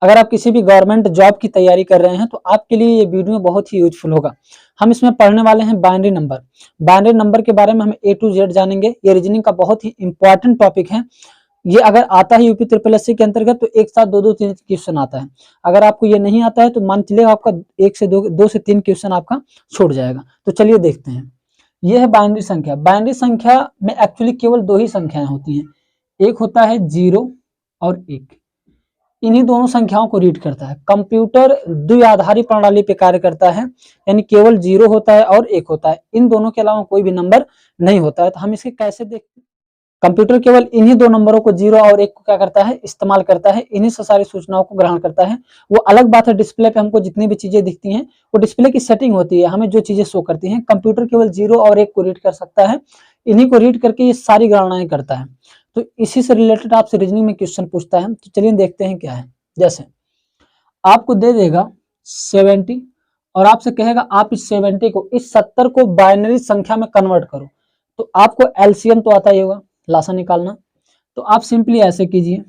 अगर आप किसी भी गवर्नमेंट जॉब की तैयारी कर रहे हैं तो आपके लिए ये वीडियो बहुत ही यूजफुल होगा। हम इसमें पढ़ने वाले हैं बाइनरी नंबर। बाइनरी नंबर के बारे में हम A to Z जानेंगे। ये रीजनिंग का बहुत ही इंपॉर्टेंट टॉपिक है। ये अगर आता है यूपी SSSC के अंतर्गत तो एक साथ दो तीन क्वेश्चन आता है। अगर आपको ये नहीं आता है तो मान चलिए आपका दो से तीन क्वेश्चन आपका छूट जाएगा। तो चलिए देखते हैं। ये है बाइनरी संख्या। बाइनरी संख्या में एक्चुअली केवल दो ही संख्याएं होती हैं, एक होता है 0 और 1। इन्हीं दोनों संख्याओं को रीड करता है। कंप्यूटर द्विआधारी प्रणाली पे कार्य करता है, यानी केवल 0 होता है और 1 होता है। इन दोनों के अलावा कोई भी नंबर नहीं होता है। तो हम इसे कैसे देखते हैं? कंप्यूटर केवल इन्हीं दो नंबरों को 0 और 1 को क्या करता है, इस्तेमाल करता है। इन्हीं से सारी सूचनाओं को ग्रहण करता है। वो अलग बात है, डिस्प्ले पे हमको जितनी भी चीजें दिखती हैं वो डिस्प्ले की सेटिंग होती है, हमें जो चीजें शो करती हैं। कंप्यूटर केवल 0 और 1 को रीड कर सकता है। इन्हीं को रीड करके ये सारी गणनाएं करता है। तो इसी से रिलेटेड आपसे रीजनिंग में क्वेश्चन पूछता है। तो चलिए देखते हैं क्या है। जैसे आपको दे देगा 70 और आपसे कहेगा आप इस 70 को, इस 70 को बाइनरी संख्या में कन्वर्ट करो। तो आपको एलसीएम तो आता ही होगा, लासा निकालना। तो आप सिंपली ऐसे कीजिए,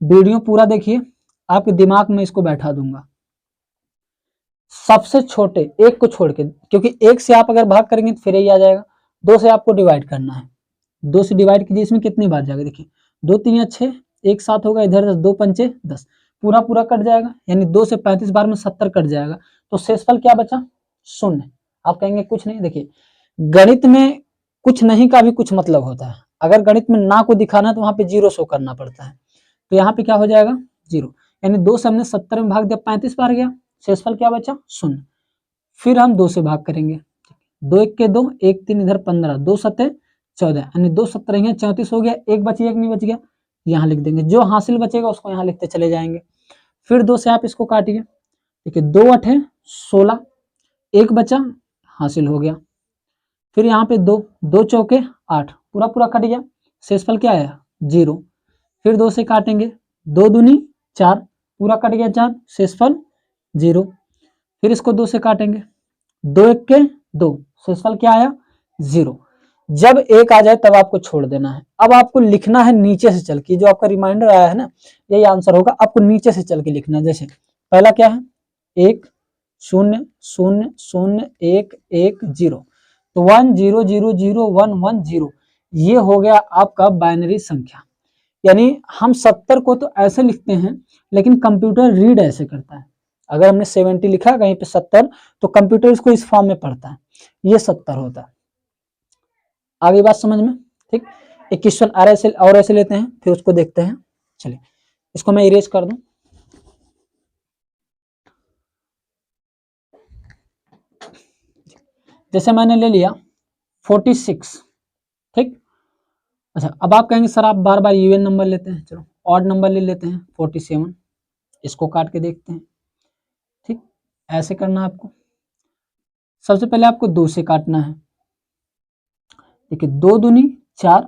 वीडियो पूरा देखिए, आपके दिमाग में इसको बैठा दूंगा। सबसे छोटे एक को छोड़ के, क्योंकि एक से आप अगर भाग करेंगे तो फिर ही आ जाएगा। 2 से आपको डिवाइड करना है। 2 से डिवाइड कीजिए, इसमें कितनी बार जाएगा देखिए, 2 3 या 6, एक साथ होगा, इधर 10, 2 पंचे 10, पूरा पूरा कट जाएगा, यानी 2 से 35 बार में 70 कट जाएगा। तो शेषफल क्या बचा? 0। आप कहेंगे कुछ नहीं, देखिए गणित में कुछ नहीं का भी कुछ मतलब होता है। अगर गणित में ना को दिखाना है तो वहां पे 0 शो करना पड़ता है। तो यहाँ पे क्या हो जाएगा 0, यानी 2 से हमने 70 में भाग दिया, 35 बार गया, शेषफल क्या बचा? 0। फिर हम 2 से भाग करेंगे, 2 1 के 2, 1 3 इधर 15, 2 7 14, यानी 2 17 34 हो गया। एक बच गया कि नहीं बच गया? यहाँ लिख देंगे, जो हासिल बचेगा उसको यहाँ लिखते चले जाएंगे। फिर 2 से आप इसको काटिए, देखिए 2 8 16, एक बचा, हासिल हो गया। फिर यहाँ पे 2 2 चौके 8, पूरा पूरा कट गया, शेषफल क्या आया? 0। फिर 2 से काटेंगे, 2 दूनी 4, पूरा कट गया 4, शेषफल 0। फिर इसको 2 से काटेंगे, 2 1 के 2, शेषफल क्या आया? 0। जब 1 आ जाए तब आपको छोड़ देना है। अब आपको लिखना है नीचे से चल के, जो आपका रिमाइंडर आया है ना, यही आंसर होगा। आपको नीचे से चल के लिखना है। जैसे पहला क्या है? 1 0 0 0 1 1 0, तो 1 0 0 0 1 1 0, ये हो गया आपका बाइनरी संख्या। यानी हम 70 को तो ऐसे लिखते हैं, लेकिन कंप्यूटर रीड ऐसे करता है। अगर हमने 70 लिखा कहीं पे 70, तो कंप्यूटर इसको इस फॉर्म में पढ़ता है, ये 70 होता है। आगे बात समझ में? ठीक। एक क्वेश्चन और ऐसे लेते हैं, फिर उसको देखते हैं। चलिए इसको मैं इरेज कर दूं। जैसे मैंने ले लिया 46, ठीक। अच्छा, अब आप कहेंगे सर आप बार बार इवन नंबर लेते हैं, चलो ऑड नंबर ले लेते हैं 47, इसको काट के देखते हैं। ठीक, ऐसे करना आपको। सबसे पहले आपको 2 से काटना है, देखिए 2 दूनी 4,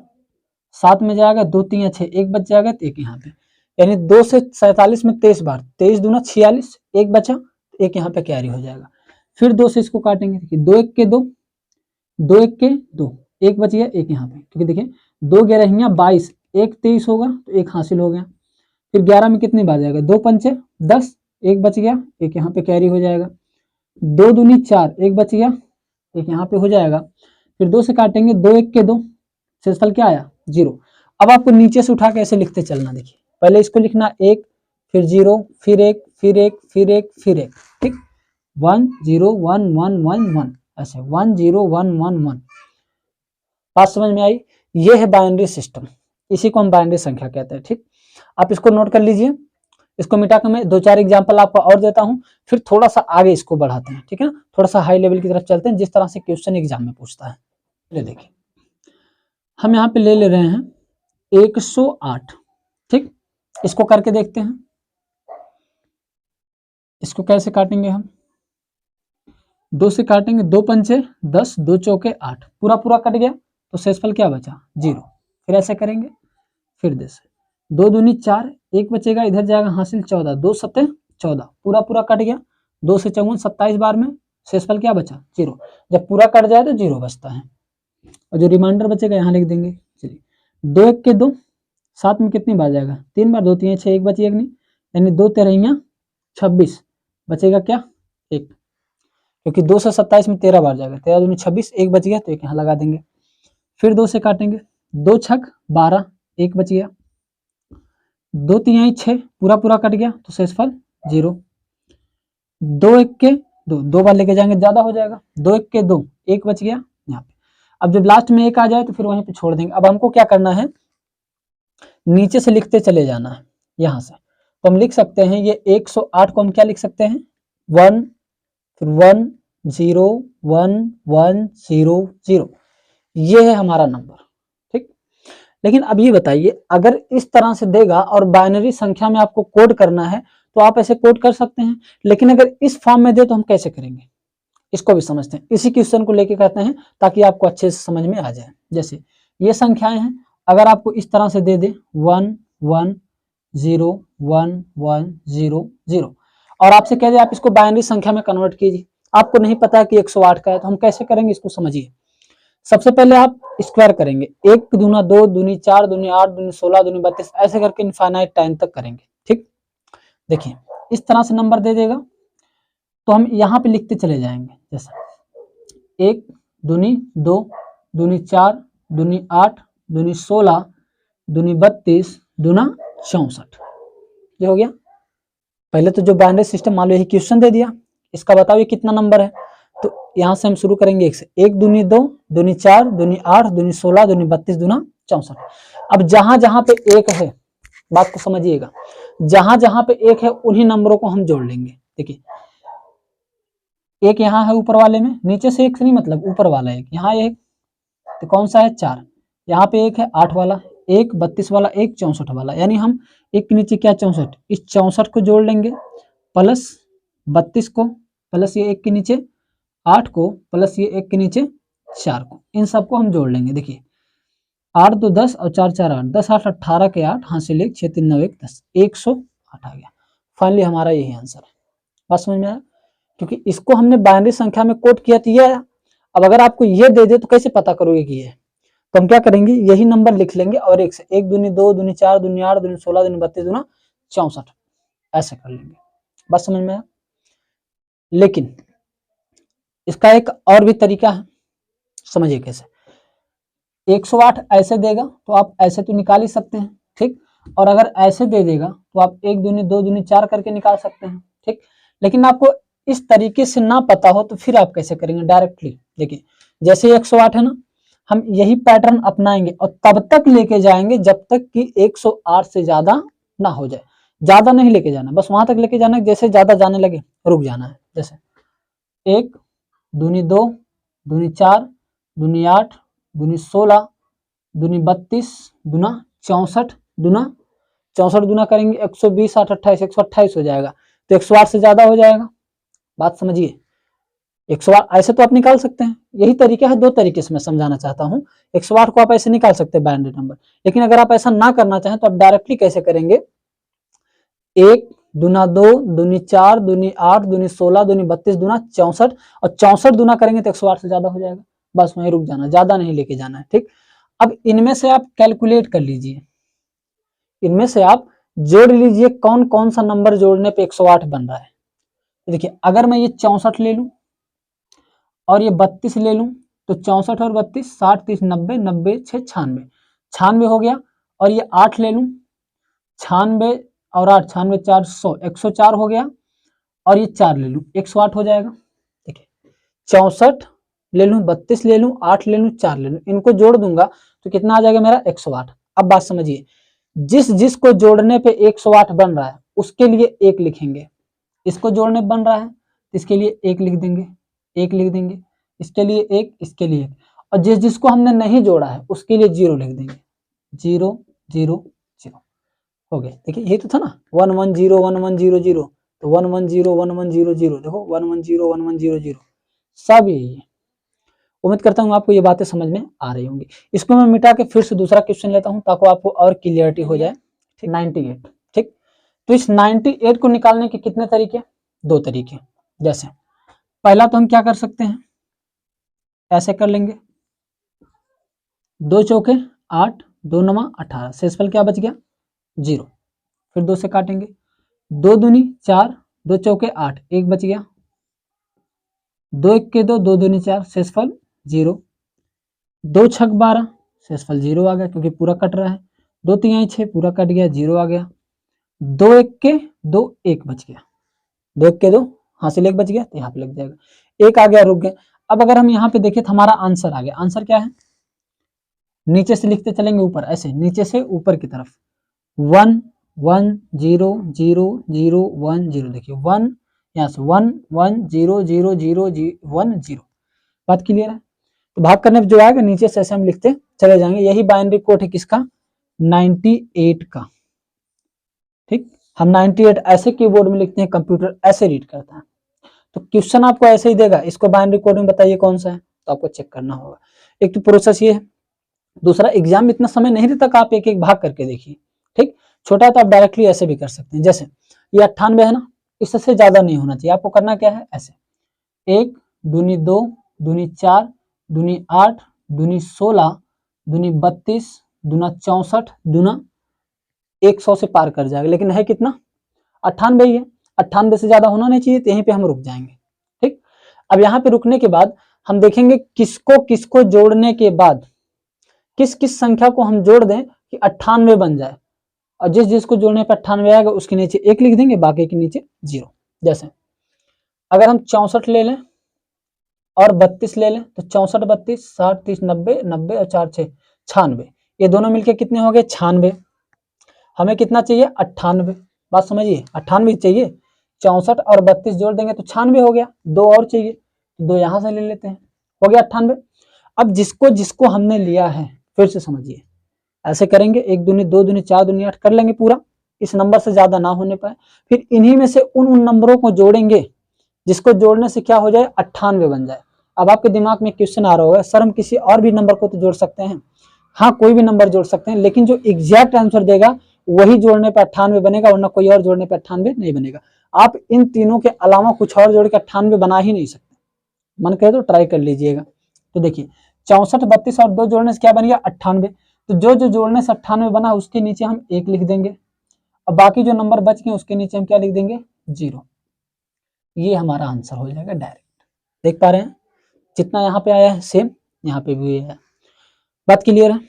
7 में जाएगा, 2 3 या 6, एक बच जाएगा, तो एक यहाँ पे, यानी 2 से 47 में 23 बार, 23 दूना 46, एक बचा, एक यहाँ पे कैरी हो जाएगा। फिर 2 से इसको काटेंगे, देखिए 2 1 के 2, 2 1 के 2, एक बच गया, एक यहाँ पे, क्योंकि देखिए 2 11 22, एक 23 होगा, तो एक हासिल हो गया। फिर 11 में कितनी बार जाएगा? 2 पंचे 10, एक बच गया, एक यहाँ पे कैरी हो जाएगा। 2 दूनी 4, एक बच गया, एक यहाँ पे हो जाएगा। फिर 2 से काटेंगे, 2 1 के 2, शेषफल क्या आया? 0। अब आपको नीचे से उठा के ऐसे लिखते चलना, देखिए पहले इसको लिखना 1, फिर 0, फिर 1, फिर 1, फिर 1, फिर 1, ठीक। 1 0 1 1 1 1, ऐसे 1 0 1 1 1। बात समझ में आई? ये है बाइनरी सिस्टम, इसी को हम बाइनरी संख्या कहते हैं। ठीक, आप इसको नोट कर लीजिए। इसको मिटा कर मैं 2-4 एग्जाम्पल आपको और देता हूं, फिर थोड़ा सा आगे इसको बढ़ाते हैं, ठीक है ना, थोड़ा सा हाई लेवल की तरफ चलते हैं, जिस तरह से क्वेश्चन एग्जाम में पूछता है। ले देखिए, हम यहाँ पे ले रहे हैं 108, ठीक। इसको करके देखते हैं, इसको कैसे काटेंगे हम? 2 से काटेंगे, 2 पंचे 10, 2 चौके 8, पूरा पूरा कट गया, तो शेषफल क्या बचा? 0। फिर ऐसे करेंगे, फिर जैसे 2 दूनी 4, एक बचेगा, इधर जाएगा, हासिल 14, 2 7 14, पूरा पूरा कट गया, 2 से 54 27 बार में, शेषफल क्या बचा? 0। जब पूरा कट जाए तो 0 बचता है, और जो रिमाइंडर बचेगा यहाँ लिख देंगे। चलिए 2 1 के 2, 7 में कितनी बार जाएगा? 3 बार, 2 3 6, एक बची, एक नहीं, यानी 2 तेरहियां 26, बचेगा क्या 1, क्योंकि 2 से 27 में 13 बार जाएगा, 13 दूनी 26, 1 बच गया तो 1 यहाँ लगा देंगे। फिर 2 से काटेंगे, 2 छक 12, 1 बच गया, 2 तिहाई 6, पूरा पूरा कट गया तो शेषफल 0, 2 1 के 2, 2 बार लेके जाएंगे ज्यादा हो जाएगा, 2 1 के 2, 1 बच गया यहाँ पे। अब जब लास्ट में 1 आ जाए तो फिर वहीं पे छोड़ देंगे। अब हमको क्या करना है, नीचे से लिखते चले जाना है यहाँ से। तो हम लिख सकते हैं ये 108 को हम क्या लिख सकते हैं 1, फिर 1 0 1 1 0 0, ये है हमारा नंबर, ठीक। लेकिन अब ये बताइए, अगर इस तरह से देगा और बाइनरी संख्या में आपको कोड करना है तो आप ऐसे कोड कर सकते हैं, लेकिन अगर इस फॉर्म में दे तो हम कैसे करेंगे, इसको भी समझते हैं। इसी क्वेश्चन को लेके कहते हैं ताकि आपको अच्छे से समझ में आ जाए। जैसे ये संख्याएं हैं, अगर आपको इस तरह से दे दे 1 1 0 1 1 0 0 और आपसे कह दे आप इसको बाइनरी संख्या में कन्वर्ट कीजिए, आपको नहीं पता है कि 108 का है, तो हम कैसे करेंगे इसको समझिए। सबसे पहले आप स्क्वायर करेंगे, 1 दूना 2 दूनी 4 दूनी 8 दूनी 16 दूनी 32, ऐसे करके इनफाइनाइट टाइम तक करेंगे, ठीक। देखिए इस तरह से नंबर दे देगा तो हम यहाँ पे लिखते चले जाएंगे, जैसा 1 दूनी 2 दूनी 4 दूनी 8 दूनी 16 दूनी 32 दूना 64, ये हो गया। पहले तो जो बाइनरी सिस्टम, मान लो यही क्वेश्चन दे दिया, इसका बताओ ये कितना नंबर है, तो यहाँ से हम शुरू करेंगे 1 से, 1 दूनी 2 दूनी 4 दूनी 8 दूनी 16 दूनी 32 दूना 64। अब जहां जहां पे 1 है, बात को समझिएगा, जहां जहां पे 1 है उन्हीं नंबरों को हम जोड़ लेंगे। देखिए 1 यहाँ है ऊपर वाले में, नीचे से 1 नहीं, मतलब ऊपर वाला 1, यहाँ 1 तो कौन सा है 4, यहाँ पे 1 है 8 वाला, 1 32 वाला, 1 64 वाला, यानी हम 1 के नीचे क्या 64, इस 64 को जोड़ लेंगे प्लस 32 को, प्लस ये 1 के नीचे 8 को, प्लस ये 1 के नीचे 4 को, इन सबको हम जोड़ लेंगे। देखिए 8 2 10 और 4 4 8, 10 8 18 के 8, हाथ से ले 6 3 9 1 10, 108 आ गया। फाइनली हमारा यही आंसर है। बात समझ में आया, क्योंकि इसको हमने बाइनरी संख्या में कोड किया तो ये आया। अब अगर आपको ये दे दे तो कैसे पता करोगे कि ये, तो हम क्या करेंगे, यही नंबर लिख लेंगे और 1 से 1 दूनी 2 दूनी 4 दूनी 8 दूनी 16 दूनी 32 दूना 64, ऐसे कर लेंगे। बात समझ में आया। लेकिन इसका एक और भी तरीका है, समझिए कैसे। 108 ऐसे देगा तो आप ऐसे तो निकाल ही सकते हैं, ठीक। और अगर ऐसे दे देगा तो आप 1 दूनी 2 दूनी 4 करके निकाल सकते हैं, ठीक। लेकिन आपको इस तरीके से ना पता हो तो फिर आप कैसे करेंगे, डायरेक्टली। देखिए जैसे 108 है ना, हम यही पैटर्न अपनाएंगे और तब तक लेके जाएंगे जब तक कि 108 से ज्यादा ना हो जाए। ज्यादा नहीं लेके जाना, बस वहां तक लेके जाना है, जैसे ज्यादा जाने लगे रुक जाना है। जैसे 1 दूनी 2 दूनी 4 दूनी 8 दूनी 16 दूनी 32 दूना 64 दूना 64 दूना करेंगे 120 8 28 128 हो जाएगा, तो 108 से ज्यादा हो जाएगा। बात समझिए, 108 ऐसे तो आप निकाल सकते हैं, यही तरीका है, दो तरीके से मैं समझाना चाहता हूँ। 108 को आप ऐसे निकाल सकते हैं बाइनरी नंबर, लेकिन अगर आप ऐसा ना करना चाहें तो आप डायरेक्टली कैसे करेंगे, 1 दूना 2 दूनी 4 दूनी 8 दूनी 16 दूनी 32 दूना 64, और 64 दूना करेंगे तो 108 से ज्यादा हो जाएगा। बस वहीं रुक जाना, ज्यादा नहीं लेके जाना है, ठीक। अब इनमें से आप कैलकुलेट कर लीजिए, इनमें से आप जोड़ लीजिए कौन कौन सा नंबर जोड़ने पे 108 बन रहा है। देखिए अगर मैं ये 64 ले लूं और ये 32 ले लूं तो 64 और 32 60 30 90 90 6 96 96 हो गया, और ये 8 ले लूं 96 और 8 96 4 100 104 हो गया, और ये 4 ले लूं 108 हो जाएगा। देखिए 64 ले लूं 32 ले लूं 8 ले लूं 4 ले लूं, इनको जोड़ दूंगा तो कितना आ जाएगा मेरा 108। अब बात समझिए, जिस जिस को जोड़ने पे 108 बन रहा है उसके लिए 1 लिखेंगे, इसको जोड़ने बन रहा है तो इसके लिए 1 लिख देंगे, 1 लिख देंगे, इसके लिए 1 इसके लिए 1, और जिस जिसको हमने नहीं जोड़ा है उसके लिए 0 लिख देंगे, 0 0 0 हो गया। देखिए ये तो था ना 1 1 0 1 1 0 0, तो 1 1 0 1 1 0 0, देखो 1 1 0 1 1 0 0, सब यही है। उम्मीद करता हूँ आपको ये बातें समझ में आ रही होंगी। इसको मैं मिटा के फिर से दूसरा क्वेश्चन लेता हूँ ताकि आपको और क्लियरिटी हो जाए। 98, ठीक। तो इस 98 को निकालने के कितने तरीके, दो तरीके। जैसे पहला तो हम क्या कर सकते हैं, ऐसे कर लेंगे 2 चौके 8 2 9 18, शेषफल क्या बच गया 0, फिर 2 से काटेंगे 2 दूनी 4, 2 चौके 8, 1 बच गया, 2 1 के 2, 2 दूनी 4, शेषफल 0, 2 छक 12, शेषफल 0 आ गया क्योंकि पूरा कट रहा है, 2 तिहाई 6, पूरा कट गया, 0 आ गया, 2 1 के 2, 1 बच गया, 2 1 के 2 हासिल 1 बच गया, तो यहाँ पे लग जाएगा, 1 आ गया, रुक गए। अब अगर हम यहाँ पे देखें तो हमारा आंसर आ गया। आंसर क्या है, नीचे से लिखते चलेंगे ऊपर, ऐसे नीचे से ऊपर की तरफ, 1 1 0 0 0 1 0, देखिए 1 यहाँ से 1 1 0 0 0 1 0। बात क्लियर है। तो भाग करने पे जो आएगा नीचे से ऐसे हम लिखते चले जाएंगे। यही बाइनरी कोड है किसका, 98 का। ठीक, हम 98 ऐसे कीबोर्ड में लिखते हैं, कंप्यूटर ऐसे रीड करता है। तो क्वेश्चन आपको ऐसे ही देगा, इसको बाइनरी कोड में बताइए कौन सा है, तो आपको चेक करना होगा। एक तो प्रोसेस ये है, दूसरा एग्जाम में इतना समय नहीं देता कि आप एक एक भाग करके देखिए। ठीक, छोटा है तो आप डायरेक्टली ऐसे भी कर सकते हैं, जैसे ये 98 है ना, इससे ज्यादा नहीं होना चाहिए। आपको करना क्या है, ऐसे 1 दूनी 2 दूनी 4 दूनी 8 दूनी 16 दूनी 32 दूना 64 दूना 100 से पार कर जाएगा, लेकिन है कितना, 98 ही है। 98 से ज्यादा होना नहीं चाहिए, तो यहीं पे हम रुक जाएंगे। ठीक, अब यहाँ पे रुकने के बाद हम देखेंगे किसको किसको जोड़ने के बाद किस किस संख्या को हम जोड़ दें कि 98 बन जाए, और जिस जिसको जोड़ने पर 98 आएगा उसके नीचे 1 लिख देंगे, बाकी के नीचे 0। जैसे अगर हम 64 ले लें और 32 ले लें, तो 64 32 60 30 90 90 और 4 6 96, ये दोनों मिलके कितने हो गए, 96। हमें कितना चाहिए, 98। बात समझिए, 98 चाहिए, 64 और 32 जोड़ देंगे तो 96 हो गया, 2 और चाहिए, 2 यहाँ से ले लेते हैं, हो गया 98। अब जिसको जिसको हमने लिया है, फिर से समझिए, ऐसे करेंगे, 1 दूनी 2 दूनी 4 दूनी 8 कर लेंगे पूरा, इस नंबर से ज्यादा ना होने पाए। फिर इन्हीं में से उन नंबरों को जोड़ेंगे जिसको जोड़ने से क्या हो जाए, 98 बन जाए। अब आपके दिमाग में क्वेश्चन आ रहा होगा, सर हम किसी और भी नंबर को तो जोड़ सकते हैं। हाँ, कोई भी नंबर जोड़ सकते हैं, लेकिन जो एग्जैक्ट आंसर देगा वही जोड़ने पे 98 बनेगा, वरना कोई और जोड़ने पे 98 नहीं बनेगा। आप इन तीनों के अलावा कुछ और जोड़ के 98 बना ही नहीं सकते। मन करे तो ट्राई कर लीजिएगा। तो देखिए 64 32 और 2 जोड़ने से क्या बन गया, 98। तो जो जोड़ने से 98 बना उसके नीचे हम 1 लिख देंगे, और बाकी जो नंबर बच गए उसके नीचे हम क्या लिख देंगे, 0। ये हमारा आंसर हो जाएगा डायरेक्ट। देख पा रहे हैं, जितना यहाँ पे आया है सेम यहाँ पे भी है। बात क्लियर है।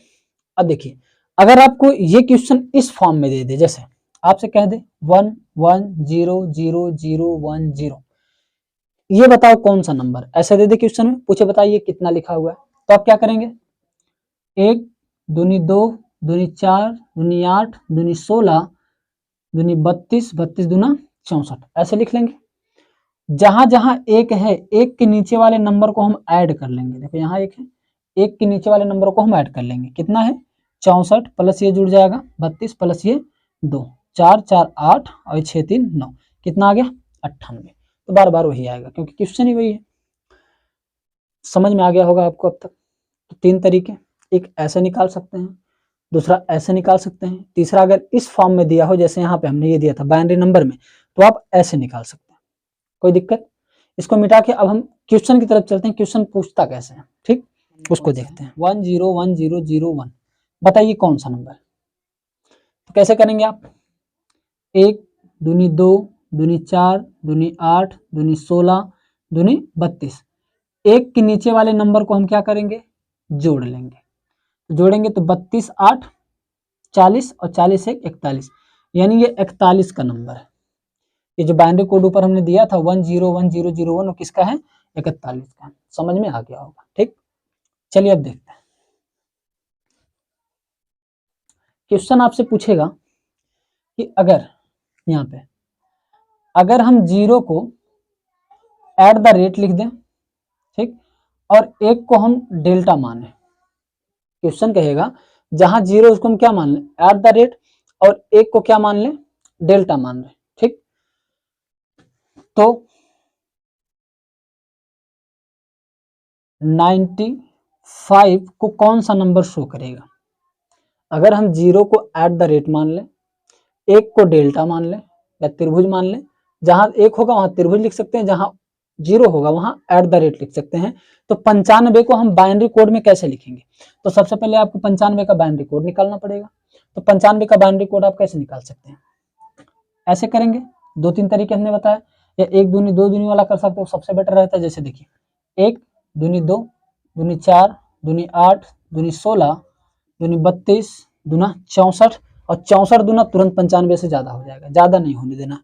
अब देखिए, अगर आपको ये क्वेश्चन इस फॉर्म में दे दे, जैसे आपसे कह दे 1 1 0 0 0 1 0, ये बताओ कौन सा नंबर, ऐसे दे दे क्वेश्चन में, पूछे बताइए कितना लिखा हुआ है, तो आप क्या करेंगे, 1 दूनी 2 दूनी 4 दूनी 8 दूनी 16 दूनी 32 32 दूना 64, ऐसे लिख लेंगे। जहां जहां एक है, एक के नीचे वाले नंबर को हम ऐड कर लेंगे। देखो यहाँ एक है, एक के नीचे वाले नंबर को हम ऐड कर लेंगे, कितना है, 64 प्लस ये जुड़ जाएगा 32 प्लस ये 2, 4 4 8 और 6 3 9, कितना आ गया, 98। तो बार बार वही आएगा क्योंकि क्वेश्चन ही वही है। समझ में आ गया होगा आपको अब तक। तो 3 तरीके, एक ऐसे निकाल सकते हैं, दूसरा ऐसे निकाल सकते हैं, तीसरा अगर इस फॉर्म में दिया हो, जैसे यहाँ पे हमने ये दिया था बाइनरी नंबर में, तो आप ऐसे निकाल सकते हैं, कोई दिक्कत। इसको मिटा के अब हम क्वेश्चन की तरफ चलते हैं, क्वेश्चन पूछता कैसे है, ठीक, उसको देखते हैं। 1 0 1 0 0 1, बताइए कौन सा नंबर। तो कैसे करेंगे आप, 1 दूनी 2 दूनी 4 दूनी 8 दूनी 16 दूनी 32, एक के नीचे वाले नंबर को हम क्या करेंगे, जोड़ लेंगे। जोड़ेंगे तो 32 8 40 और 40 1 41, यानी ये 41 का नंबर है। ये जो बाइनरी कोड ऊपर हमने दिया था 1 0 1 0 0 1, वो किसका है, 41 का। समझ में आ गया होगा, ठीक। चलिए अब देखते हैं, क्वेश्चन आपसे पूछेगा कि अगर यहाँ पे अगर हम 0 को एट द रेट लिख दें, ठीक, और 1 को हम डेल्टा माने। क्वेश्चन कहेगा जहां 0 उसको हम क्या मान लें, एट द रेट, और 1 को क्या मान लें, डेल्टा मान लें, ठीक। तो 95 को कौन सा नंबर शो करेगा, अगर हम 0 को एट द रेट मान लें, 1 को डेल्टा मान लें या त्रिभुज मान लें, जहां 1 होगा वहां त्रिभुज लिख सकते हैं, जहां 0 होगा वहां एट द रेट लिख सकते हैं। तो 95 को हम बाइनरी कोड में कैसे लिखेंगे, तो सबसे पहले आपको 95 का बाइनरी कोड निकालना पड़ेगा। तो 95 का बाइनरी कोड आप कैसे निकाल सकते हैं, ऐसे करेंगे, 2-3 तरीके हमने बताया, या 1 दूनी 2 दूनी वाला कर सकते हो, सबसे बेटर रहता है। जैसे देखिए 1 दूनी 2 दूनी 4 दूनी 8 दूनी 16 दूनी 32 दूना 64 और 64 दूना तुरंत 95 से ज्यादा हो जाएगा, ज्यादा नहीं होने देना,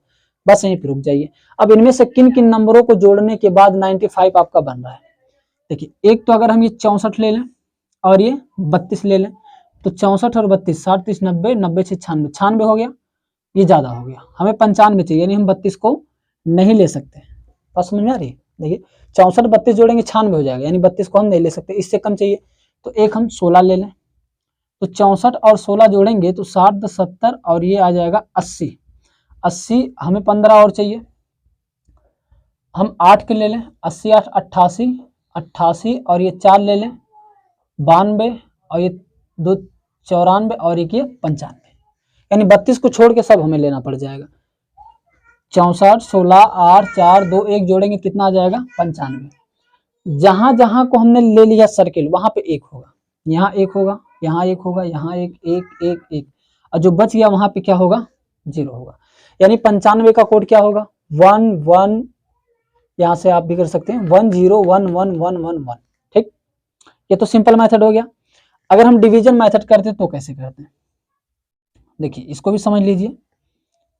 बस यहीं पे रुक जाइए। अब इनमें से किन किन नंबरों को जोड़ने के बाद 95 आपका बन रहा है। देखिए एक तो अगर हम ये 64 ले लें और ये 32 ले लें, तो 64 और 32 60 30 90 90 से 96 96 हो गया, ये ज्यादा हो गया, हमें 95 चाहिए, यानी हम 32 को नहीं ले सकते। बात समझ में आ रही है? देखिए 64 32 जोड़ेंगे 96 हो जाएगा, यानी 32 को हम नहीं ले सकते, इससे कम चाहिए। तो एक हम 16 ले लें, तो 64 और 16 जोड़ेंगे तो 60 10 70 और ये आ जाएगा 80 80, हमें 15 और चाहिए। हम 8 के ले लें, 80 8 88 88 और ये 4 ले लें 92 और ये 2 94 और एक ये 95, यानी 32 को छोड़ के सब हमें लेना पड़ जाएगा। 64 16 8 4 2 1 जोड़ेंगे कितना आ जाएगा 95। जहां जहां को हमने ले लिया सर्किल वहां पे एक होगा, यहाँ एक होगा, यहाँ एक होगा, यहाँ एक एक एक एक, और जो बच गया वहां पे क्या होगा 0 होगा। यानी 95 का कोड क्या होगा 1 1, यहाँ से आप भी कर सकते हैं 1 0 1 1 1 1 1। ठीक, ये तो सिंपल मेथड हो गया। अगर हम डिवीजन मेथड करते हैं तो कैसे करते हैं, देखिए इसको भी समझ लीजिए।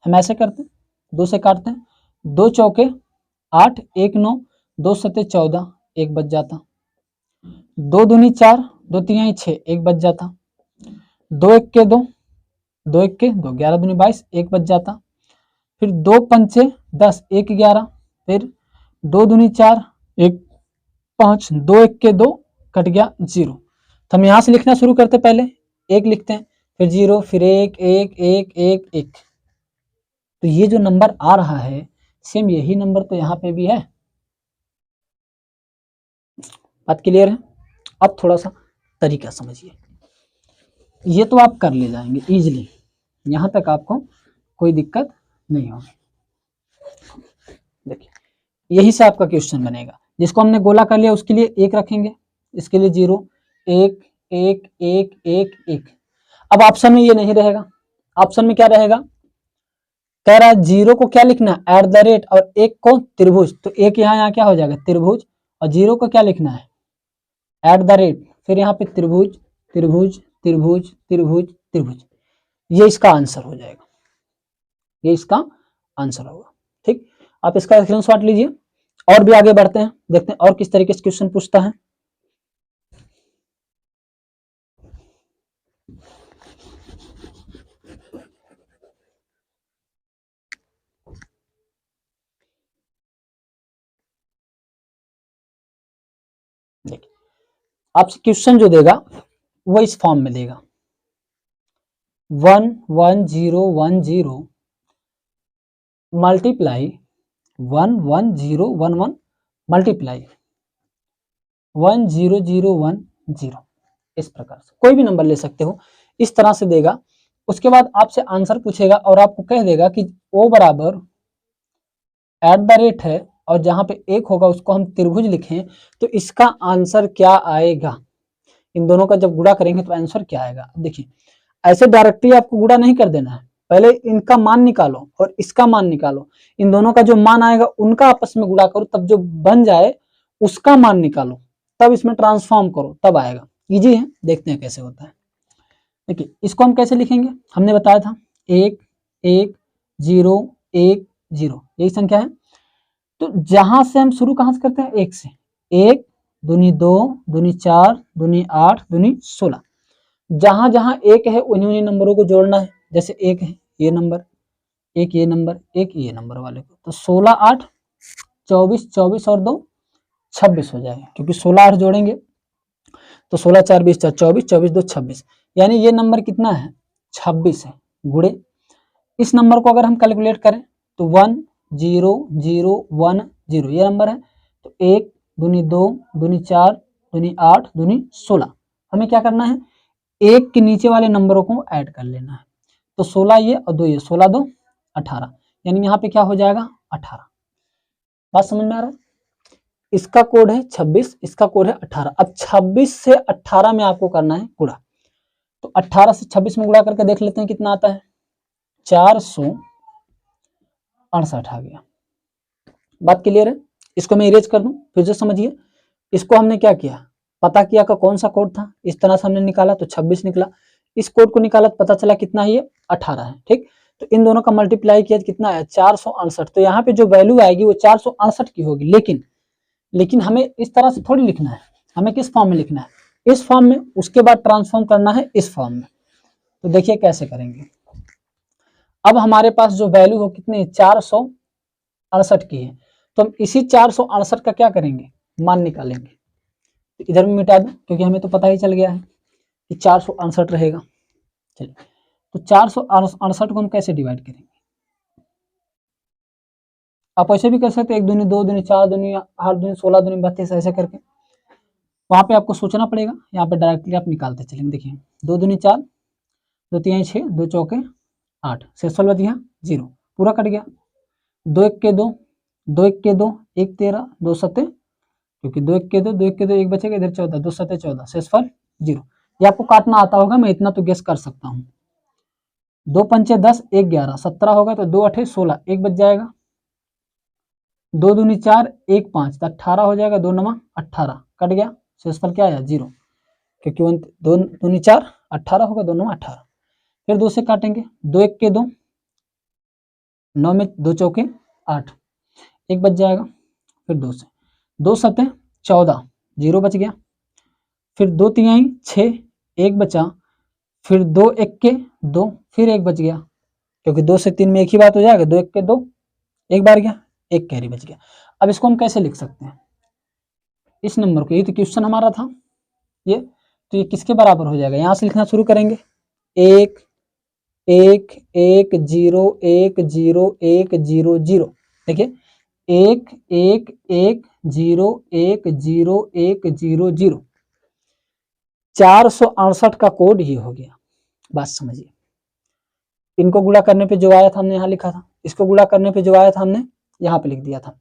हम ऐसे करते हैं, 2 से काटते हैं, 2 चौके 8 1 9 2 सते 14 1 बच जाता, 2 दूनी 4 2 तिहाई 6 1 बच जाता, 2 1 के 2 2 1 के 2 11 दूनी 22 1 बच जाता, फिर 2 पंचे 10 1 11, फिर 2 दूनी 4 1 5 2 1 के 2 कट गया 0। तो हम यहाँ से लिखना शुरू करते, पहले 1 लिखते हैं, फिर 0 फिर 1 1 1 1 1। तो ये जो नंबर आ रहा है सेम यही नंबर तो यहाँ पे भी है। बात क्लियर है? अब थोड़ा सा तरीका समझिए, ये तो आप कर ले जाएंगे इजीली, यहाँ तक आपको कोई दिक्कत नहीं होगी। देखिए यही से आपका क्वेश्चन बनेगा, जिसको हमने गोला कर लिया उसके लिए 1 रखेंगे, इसके लिए 0 1 1 1 1 1। अब ऑप्शन में ये नहीं रहेगा, ऑप्शन में क्या रहेगा, कह रहा है 0 को क्या लिखना है एट द रेट और 1 को त्रिभुज, तो 1 यहाँ क्या हो जाएगा त्रिभुज, और 0 को क्या लिखना है एट द रेट, फिर यहाँ पे त्रिभुज त्रिभुज त्रिभुज त्रिभुज त्रिभुज, ये इसका आंसर हो जाएगा, ये इसका आंसर होगा। ठीक, आप इसका स्क्रीनशॉट लीजिए और भी आगे बढ़ते हैं, देखते हैं और किस तरीके से क्वेश्चन पूछता है। देखिए आपसे क्वेश्चन जो देगा वो इस फॉर्म में देगा 1 1 0 1 0 मल्टीप्लाई 1 1 0 1 1 मल्टीप्लाई 1 0 0 1 0, इस प्रकार से कोई भी नंबर ले सकते हो, इस तरह से देगा। उसके बाद आपसे आंसर पूछेगा और आपको कह देगा कि O बराबर एट द रेट है और जहां पे 1 होगा उसको हम त्रिभुज लिखें तो इसका आंसर क्या आएगा, इन दोनों का जब गुणा करेंगे तो आंसर क्या आएगा। देखिए ऐसे डायरेक्टली आपको गुणा नहीं कर देना है, पहले इनका मान निकालो और इसका मान निकालो, इन दोनों का जो मान आएगा उनका आपस में गुणा करो, तब जो बन जाए उसका मान निकालो, तब इसमें ट्रांसफॉर्म करो, तब आएगा। इजी है, देखते हैं कैसे होता है। देखिए इसको हम कैसे लिखेंगे, हमने बताया था 1 1 0 1 0, यही संख्या है। तो जहां से हम शुरू कहां से करते हैं 1 से, 1 दूनी 2 दूनी 4 दूनी 8 दूनी 16, जहां जहां 1 है उन्हीं उन्हीं नंबरों को जोड़ना है। जैसे 1 है ये नंबर, 1 ये नंबर, 1 ये नंबर वाले को, तो 16 8 24 24 और 2 26 हो जाएगा, क्योंकि 16 8 जोड़ेंगे तो 16 4 20 4 24 24 2 26, यानी ये नंबर कितना है 26 है। गुणे इस नंबर को अगर हम कैलकुलेट करें तो 1 0 0 1 0 ये नंबर है, तो 1 दूनी 2 दूनी 4 दूनी 8 दूनी 16, हमें क्या करना है 1 के नीचे वाले नंबरों को ऐड कर लेना है। तो 16 ये और 2 ये, 16 2 18, यानी यहाँ पे क्या हो जाएगा 18। बात समझ में आ रहा है? इसका कोड है 26, इसका कोड है 18। अब 26 से 18 में आपको करना है गुणा, तो 18 से 26 में गुणा करके देख लेते हैं कितना आता है 400 68 आ गया। बात क्लियर है? इसको मैं इरेज कर दूं, फिर से समझिए। इसको हमने क्या किया, पता किया का कौन सा कोड था, इस तरह से हमने निकाला तो 26 निकला। इस कोड को निकाला तो पता चला कितना है, ये 18 है। ठीक, तो इन दोनों का मल्टीप्लाई किया तो कितना है, 468। तो यहाँ पे जो वैल्यू आएगी वो 468 की होगी। लेकिन हमें इस तरह से थोड़ी लिखना है, हमें किस फॉर्म में लिखना है, इस फॉर्म में, उसके बाद ट्रांसफॉर्म करना है इस फॉर्म में। तो देखिए कैसे करेंगे। अब हमारे पास जो वैल्यू हो कितनी, 468 की है, तो हम इसी 468 का क्या करेंगे, मान निकालेंगे। तो इधर में मिटा दें क्योंकि हमें तो पता ही चल गया है कि 468 रहेगा। चलिए, तो 468 को हम कैसे डिवाइड करेंगे, आप ऐसे भी कर सकते हैं, 1 दूनी 2 दूनी 4 दूनी 8 दूनी 16 दूनी 32, ऐसे करके। वहां पे आपको सोचना पड़ेगा, यहाँ पे डायरेक्टली आप निकालते चलेंगे। देखिए 2 दूनी 4, 2 तिहाई 6, 2 चौके 8, शेषफल बच गया 0, पूरा कट गया। 2 1 के 2, 2 1 के 2, 1 13, 2 7, क्योंकि 2 1 के 2, 2 1 के 2, 1 बचेगा, इधर 14, 2 7 14, शेषफल 0। ये आपको काटना आता होगा, मैं इतना तो गेस कर सकता हूँ। 2 पंचे 10, 1 11, 17 होगा, तो 2 8 16, 1 बच जाएगा। 2 दूनी 4, 1 5, तो 18 हो जाएगा, 2 9 18, कट गया, शेषफल क्या आया 0, क्योंकि 2 दूनी 4 18 होगा, 2 9 18। फिर 2 से काटेंगे, 2 1 के 2, 9 में 2 चौके 8, 1 बच जाएगा। फिर 2 से 2 7 14, 0 बच गया। फिर 2 तिहाई 6, 1 बचा। फिर 2 1 के 2, फिर 1 बच गया, क्योंकि 2 से 3 में एक ही बात हो जाएगा, 2 1 के 2, 1 बार गया, 1 कैरी बच गया। अब इसको हम कैसे लिख सकते हैं, इस नंबर को, ये तो क्वेश्चन हमारा था ये, तो ये किसके बराबर हो जाएगा, यहां से लिखना शुरू करेंगे। 1 1 1 0 1 0 1 0 0, देखिए 1 1 1 0 1 0 1 0 0, 468 का कोड ये हो गया। बात समझिए, इनको गुणा करने पे जो आया था हमने यहाँ लिखा था, इसको गुणा करने पे जो आया था हमने यहाँ पे लिख दिया था।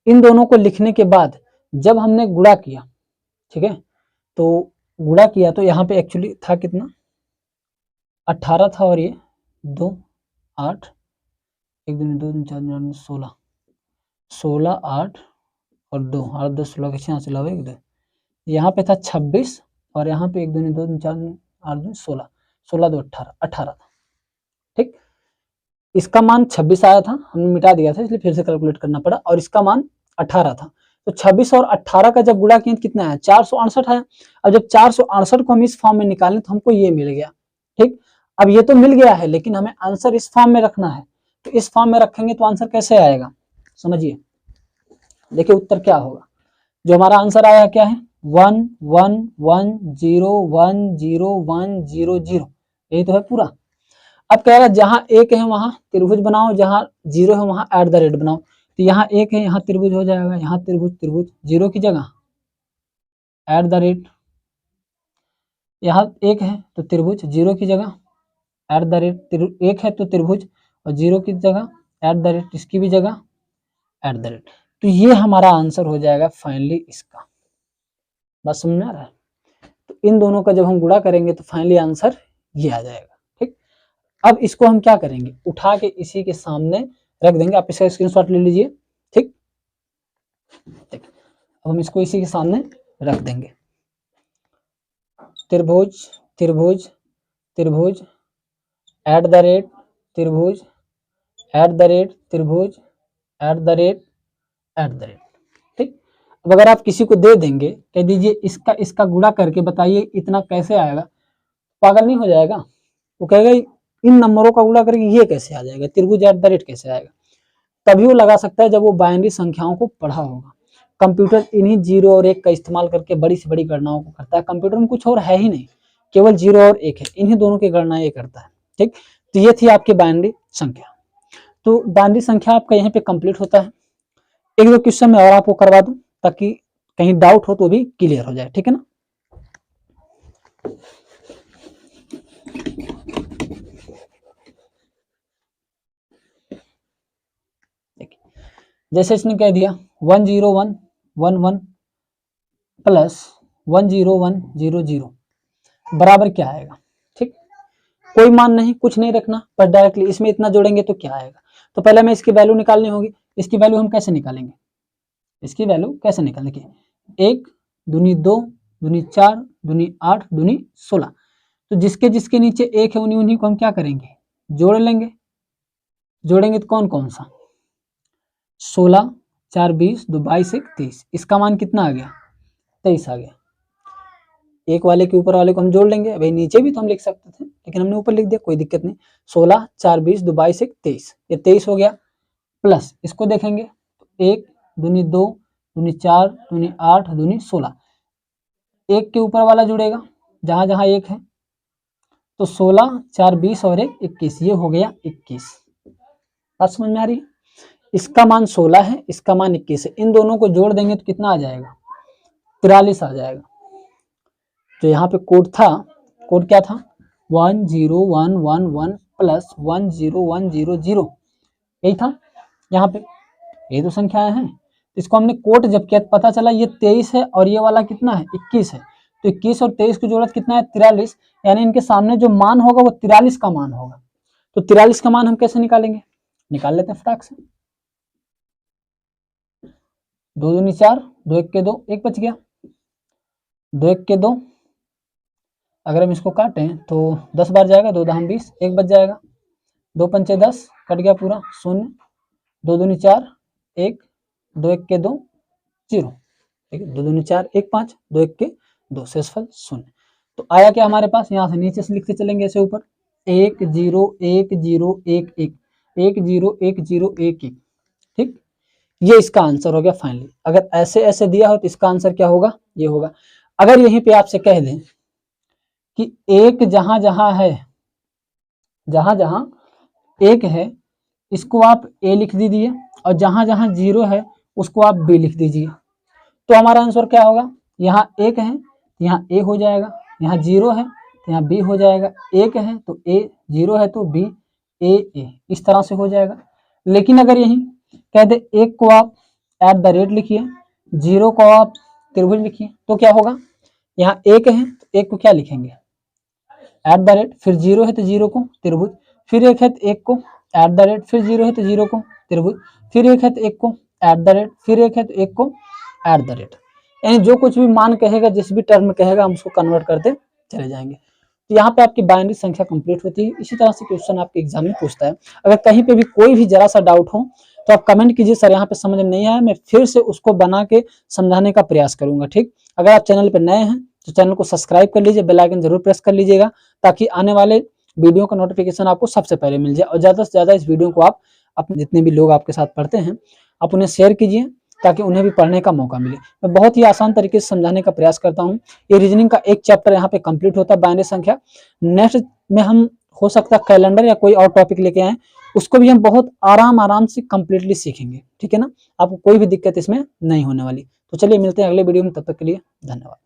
इन दोनों को लिखने के बाद जब हमने गुणा किया, ठीक है, तो गुणा किया तो यहाँ पे एक्चुअली था कितना, 18 था, और ये 2 8, 1 2 2 4 16, 16 8 और 2 8 10 16 के 6 चला 1 2, यहाँ पे था 26, और यहाँ पे 1 2 2 4 8 2 16, 16 2 18, 18 था। ठीक, इसका मान 26 आया था, हमने मिटा दिया था इसलिए फिर से कैलकुलेट करना पड़ा, और इसका मान 18 था। तो 26 और 18 का जब गुणा किया कितना है, 468 आया। अब जब 468 को हम इस फॉर्म में निकालें तो हमको ये मिल गया। ठीक, अब ये तो मिल गया है, लेकिन हमें आंसर इस फॉर्म में रखना है। तो इस फॉर्म में रखेंगे तो आंसर कैसे आएगा, समझिए। देखिए उत्तर क्या होगा, जो हमारा आंसर आया क्या है, 1 1 1 0 1 0 1 0 0, यही तो है पूरा। अब कह रहा है जहां एक है वहां त्रिभुज बनाओ, जहां 0 है वहां एट द रेट बनाओ। तो यहाँ एक है, यहाँ त्रिभुज हो जाएगा, यहाँ त्रिभुज त्रिभुज, 0 की जगह एट द रेट, यहाँ एक है तो त्रिभुज, 0 की जगह एट द रेट, एक है तो त्रिभुज, और 0 की जगह एट द रेट, इसकी भी जगह एट द रेट। तो ये हमारा आंसर हो जाएगा फाइनली इसका। बस समझ में आ रहा है? तो इन दोनों का जब हम गुणा करेंगे तो फाइनली आंसर ये आ जाएगा। ठीक, अब इसको हम क्या करेंगे, उठा के इसी के सामने रख देंगे। आप इसका स्क्रीनशॉट ले लीजिए। ठीक, अब हम इसको इसी के सामने रख देंगे। त्रिभुज त्रिभुज त्रिभुज एट द रेट त्रिभुज एट द रेट त्रिभुज at the rate at the rate. ठीक, अब अगर आप किसी को दे देंगे, कह दीजिए इसका गुणा करके बताइए इतना कैसे आएगा, पागल नहीं हो जाएगा? वो कहेगा इन नंबरों का गुणा करके ये कैसे आ जाएगा, त्रिभुज एट द रेट कैसे आएगा? तभी वो लगा सकता है जब वो बाइनरी संख्याओं को पढ़ा होगा। कंप्यूटर इन्हीं 0 और 1 का इस्तेमाल करके बड़ी से बड़ी गणनाओं को करता है। कंप्यूटर में कुछ और है ही नहीं, केवल 0 और 1 है, इन्हीं दोनों की गणना ये करता है। ठीक, तो ये थी आपकी बाइनरी संख्या। तो बाइनरी संख्या आपका यहाँ पे कंप्लीट होता है। एक दो क्वेश्चन मैं और आपको करवा दूं ताकि कहीं डाउट हो तो भी क्लियर हो जाए। ठीक है ना? जैसे इसने कह दिया 10111 प्लस 10100 बराबर क्या आएगा। ठीक, कोई मान नहीं, कुछ नहीं रखना, पर डायरेक्टली इसमें इतना जोड़ेंगे तो क्या आएगा। तो पहले हमें इसकी वैल्यू निकालनी होगी। इसकी वैल्यू हम कैसे निकालेंगे, इसकी वैल्यू कैसे निकालेंगे, 1 दूनी 2 दूनी 4 दूनी 8 दूनी 16। तो जिसके जिसके नीचे 1 है उन्हीं उन्हीं को हम क्या करेंगे, जोड़ लेंगे। जोड़ेंगे तो कौन कौन सा, 16 4 20 2 22 1 23, इसका मान कितना आ गया, 23 आ गया। एक वाले के ऊपर वाले को हम जोड़ लेंगे, भाई नीचे भी तो हम लिख सकते थे लेकिन हमने ऊपर लिख दिया, कोई दिक्कत नहीं। 16 4 20 2 22 1 23, ये 23 हो गया। प्लस इसको देखेंगे तो 1 दूनी 2 दूनी 4 दूनी 8 दूनी 16, एक के ऊपर वाला जुड़ेगा जहां जहां एक है, तो 16 4 20 और 1 21, ये हो गया 21। बात समझ में आ रही है। इसका मान 16 है, इसका मान 21 है, इन दोनों को जोड़ देंगे तो कितना आ जाएगा, 43 आ जाएगा। जो यहाँ पे कोड था, कोड क्या था, 10111 प्लस 10100, यही था यहाँ पे, ये तो संख्याएं हैं। इसको हमने कोट जब किया पता चला ये 23 है और ये वाला कितना है, 21 है। तो 21 और 23 को जोड़ा कितना है, 43, यानी इनके सामने जो मान होगा वो 43 का मान होगा। तो 43 का मान हम कैसे निकालेंगे, निकाल लेते हैं फटाक से। 2 दूनी 4 2 1 के 2, 1 बच गया, 2 1 के 2, अगर हम इसको काटें तो 10 बार जाएगा, 2 दाम 20, 1 बच जाएगा, 2 पंचे 10, कट गया पूरा 0, 2 दूनी 4 1 2 1 के 2 0, ठीक है, 2 दूनी 4 1 5 2 1 के 2, शेषफल 0। तो आया क्या हमारे पास, यहाँ से नीचे से लिखते चलेंगे ऐसे ऊपर, 1 0 1 0 1 1 1 0 1 0 1 1, ठीक, ये इसका आंसर हो गया फाइनली। अगर ऐसे ऐसे दिया हो तो इसका आंसर क्या होगा, ये होगा। अगर यहीं पे आपसे कह दें कि एक जहां जहां है, जहां जहां एक है इसको आप ए लिख दीजिए और जहां जहां 0 है उसको आप बी लिख दीजिए, तो हमारा आंसर क्या होगा, यहाँ 1 है यहाँ ए हो जाएगा, यहाँ 0 है तो यहाँ बी हो जाएगा, 1 है तो ए, 0 है तो बी, ए, इस तरह से हो जाएगा। लेकिन अगर यही कह दे 1 को आप @ लिखिए, 0 को आप त्रिभुज लिखिए, तो क्या होगा, यहाँ 1 है तो 1 को क्या लिखेंगे, @ फिर 0 है तो 0 को त्रिभुज, फिर 1 है तो 1 को @ फिर 0 है तो 0 को त्रिभुज, फिर 1 है तो 1 को @ फिर 1 है तो 1 को @, यानी जो कुछ भी मान कहेगा, जिस भी टर्म में कहेगा हम उसको कन्वर्ट करते चले जाएंगे। तो यहाँ पे आपकी बाइनरी संख्या कंप्लीट होती है। इसी तरह से क्वेश्चन आपके एग्जाम में पूछता है। अगर कहीं पे भी कोई भी जरा सा डाउट हो तो आप कमेंट कीजिए, सर यहाँ पे समझ में नहीं आया, मैं फिर से उसको बना के समझाने का प्रयास करूंगा। ठीक, अगर आप चैनल पे नए हैं तो चैनल को सब्सक्राइब कर लीजिए, बेल आइकन जरूर प्रेस कर लीजिएगा ताकि आने वाले वीडियो का नोटिफिकेशन आपको सबसे पहले मिल जाए। और ज़्यादा से ज़्यादा इस वीडियो को आप अपने जितने भी लोग आपके साथ पढ़ते हैं आप उन्हें शेयर कीजिए ताकि उन्हें भी पढ़ने का मौका मिले। मैं बहुत ही आसान तरीके से समझाने का प्रयास करता हूँ। ये रीजनिंग का एक चैप्टर यहाँ पे कंप्लीट होता है, बाइनरी संख्या। नेक्स्ट में हम हो सकता है कैलेंडर या कोई और टॉपिक लेके आए, उसको भी हम बहुत आराम से कंप्लीटली सीखेंगे। ठीक है ना, आपको कोई भी दिक्कत इसमें नहीं होने वाली। तो चलिए मिलते हैं अगले वीडियो में, तब तक के लिए धन्यवाद।